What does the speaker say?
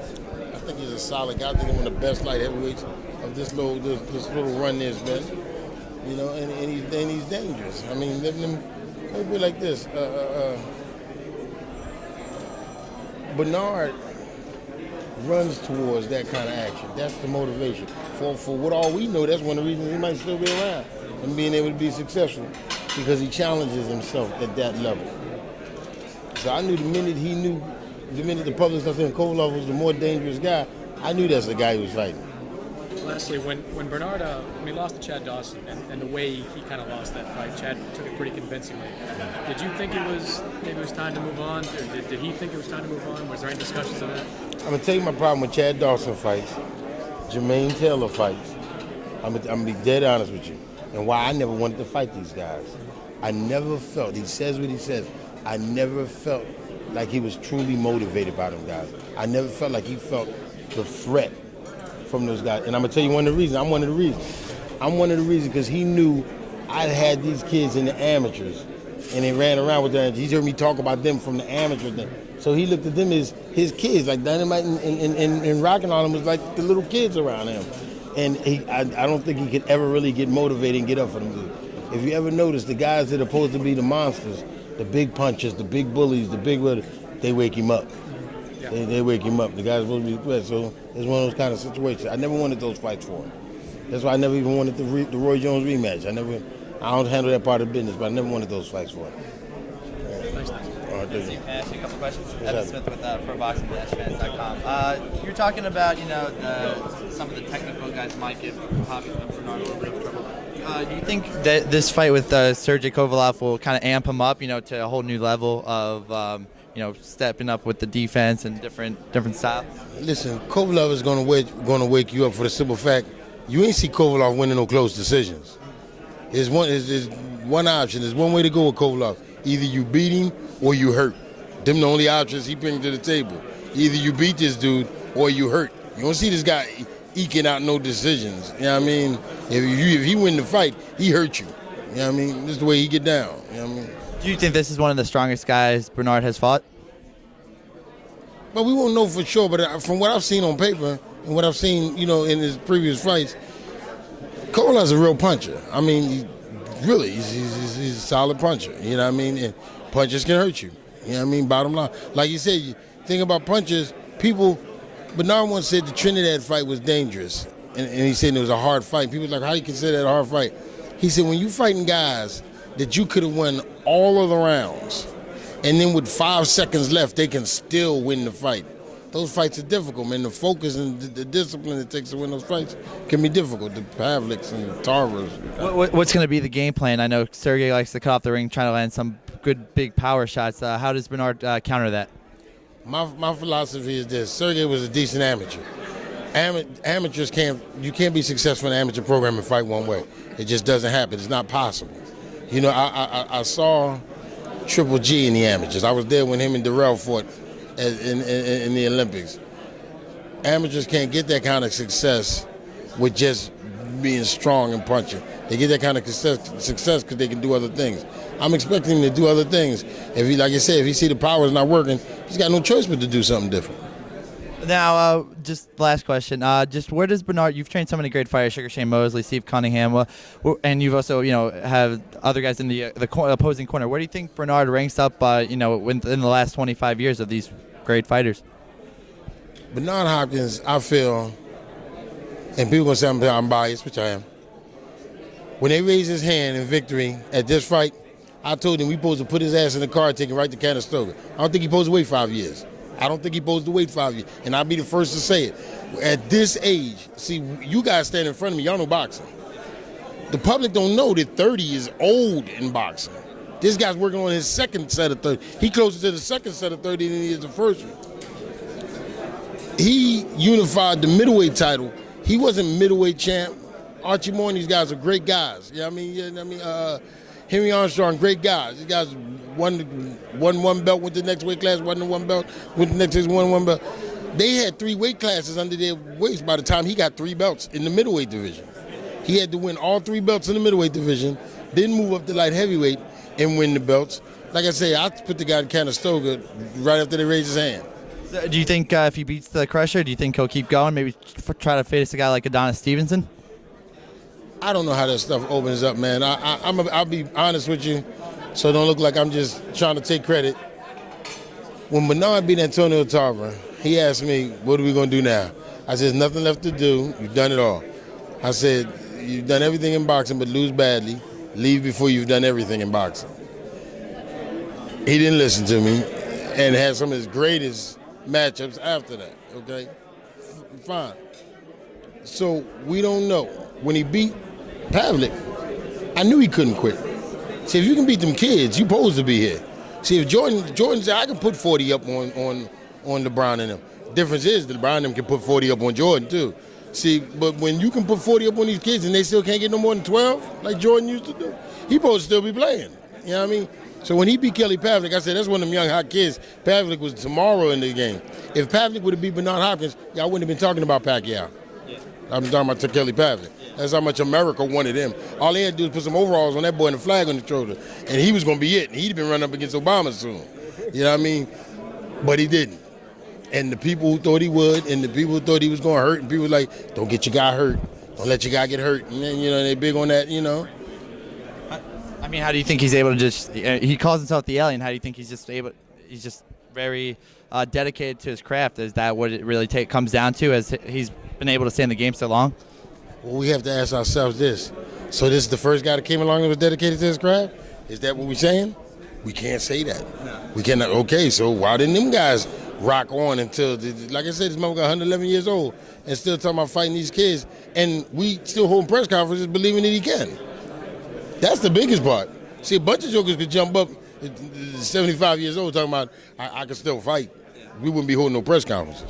I think he's a solid guy. I think he's one of the best light heavyweights of this little run there's been. You know, and he's dangerous. I mean, let me be like this. Bernard runs towards that kind of action. That's the motivation. For what all we know, that's one of the reasons he might still be around and being able to be successful, because he challenges himself at that level. So I knew the minute the public started saying Kovalev was the more dangerous guy, I knew that's the guy he was fighting. Lastly, when Bernard when he lost to Chad Dawson and the way he kind of lost that fight, Chad took it pretty convincingly. Did you think maybe it was time to move on? Or did he think it was time to move on? Was there any discussions of that? I'm going to tell you my problem with Chad Dawson fights, Jermaine Taylor fights. I'm going to be dead honest with you. And why I never wanted to fight these guys. I never felt, he says what he says, I never felt like he was truly motivated by them guys. I never felt like he felt the threat from those guys. And I'm going to tell you one of the reasons. I'm one of the reasons because he knew I had these kids in the amateurs, and they ran around with them. He's heard me talk about them from the amateurs. So he looked at them as his kids, like Dynamite and Rockin' on them was like the little kids around him. And I don't think he could ever really get motivated and get up for them dudes. If you ever notice, the guys that are supposed to be the monsters, the big punchers, the big bullies, they wake him up. Yeah. They wake him up. The guy's supposed to be the threat. So it's one of those kind of situations. I never wanted those fights for him. That's why I never even wanted the Roy Jones rematch. I don't handle that part of the business, but I never wanted those fights for him. Thanks. Can I ask you a couple questions? Evan Smith with ProBoxing-Fans.com. You're talking about, some of the technical guys might give Bernard a little bit of trouble. Do you think that this fight with Sergey Kovalev will kind of amp him up, to a whole new level of, stepping up with the defense and different styles? Listen, Kovalev is going to wake you up for the simple fact you ain't see Kovalev winning no close decisions. There's one option. There's one way to go with Kovalev. Either you beat him or you hurt. Them the only options he brings to the table. Either you beat this dude or you hurt. You don't see this guy eking out no decisions. You know what I mean? If he win the fight, he hurt you. You know what I mean? This is the way he get down. You know what I mean? Do you think this is one of the strongest guys Bernard has fought? Well, we won't know for sure, but from what I've seen on paper and what I've seen, in his previous fights, Kovalev's a real puncher. I mean, he's a solid puncher. You know what I mean? And punches can hurt you. You know what I mean? Bottom line. Like you said, you think about punches, Bernard once said the Trinidad fight was dangerous. And he said it was a hard fight. People were like, how do you consider that a hard fight? He said, when you fighting guys that you could have won all of the rounds, and then with 5 seconds left, they can still win the fight. Those fights are difficult, man. The focus and the discipline it takes to win those fights can be difficult. The Pavliks and the Tarvers. What's going to be the game plan? I know Sergey likes to cut off the ring, trying to land some good big power shots. How does Bernard counter that? My philosophy is this: Sergey was a decent amateur. Amateurs you can't be successful in an amateur program and fight one way. It just doesn't happen. It's not possible. I saw Triple G in the amateurs. I was there when him and Darrell fought in the Olympics. Amateurs can't get that kind of success with just being strong and punching. They get that kind of success because they can do other things. I'm expecting him to do other things. Like I said, if he see the power is not working, he's got no choice but to do something different. Now, just last question. Just where does Bernard? You've trained so many great fighters: Sugar Shane Mosley, Steve Cunningham, and you've also, have other guys in the opposing corner. Where do you think Bernard ranks up? Within the last 25 years of these great fighters. Bernard Hopkins, I feel, and people gonna say I'm biased, which I am. When they raised his hand in victory at this fight, I told him we supposed to put his ass in the car and take him right to Conestoga. I don't think he supposed to wait 5 years. I don't think he's supposed to wait 5 years, and I'll be the first to say it. At this age, see, you guys stand in front of me, y'all know boxing. The public don't know that 30 is old in boxing. This guy's working on his second set of 30. He closer to the second set of 30 than he is the first one. He unified the middleweight title. He wasn't middleweight champ. Archie Moore and these guys are great guys. You know what I mean? Henry Armstrong, great guys. These guys won one belt, went to the next weight class, won the one belt, went to the next won one belt. They had 3 weight classes under their waist by the time he got 3 belts in the middleweight division. He had to win all 3 belts in the middleweight division, then move up to light heavyweight and win the belts. Like I say, I put the guy in Conestoga right after they raised his hand. So do you think if he beats the Crusher, do you think he'll keep going? Maybe try to face a guy like Adonis Stevenson? I don't know how that stuff opens up, man. I'll be honest with you, so don't look like I'm just trying to take credit. When Bernard beat Antonio Tarver, he asked me, what are we going to do now? I said, there's nothing left to do. You've done it all. I said, you've done everything in boxing but lose badly. Leave before you've done everything in boxing. He didn't listen to me and had some of his greatest matchups after that, okay? Fine. So we don't know. When he beat Pavlik, I knew he couldn't quit. See, if you can beat them kids, you supposed to be here. See, if Jordan said, I can put 40 up on LeBron and them. Difference is LeBron and them can put 40 up on Jordan too. See, but when you can put 40 up on these kids and they still can't get no more than 12, like Jordan used to do, he supposed to still be playing. You know what I mean? So when he beat Kelly Pavlik, I said, that's one of them young hot kids. Pavlik was tomorrow in the game. If Pavlik would have beat Bernard Hopkins, y'all wouldn't have been talking about Pacquiao. Yeah. I'm talking about Kelly Pavlik. Yeah. That's how much America wanted him. All they had to do was put some overalls on that boy and a flag on the shoulder, and he was going to be it. And he'd been running up against Obama soon. You know what I mean? But he didn't. And the people who thought he would, and the people who thought he was going to hurt, and people were like, don't get your guy hurt. Don't let your guy get hurt. And then, they big on that, I mean, how do you think he's able to just, he calls himself the alien. How do you think he's just very dedicated to his craft? Is that what it really comes down to, as he's been able to stay in the game so long? Well, we have to ask ourselves this. So this is the first guy that came along that was dedicated to his craft? Is that what we're saying? We can't say that. No. We cannot. Okay, so why didn't them guys rock on until, like I said, this mother got 111 years old and still talking about fighting these kids, and we still holding press conferences believing that he can. That's the biggest part. See, a bunch of jokers could jump up at 75 years old talking about, I can still fight. We wouldn't be holding no press conferences.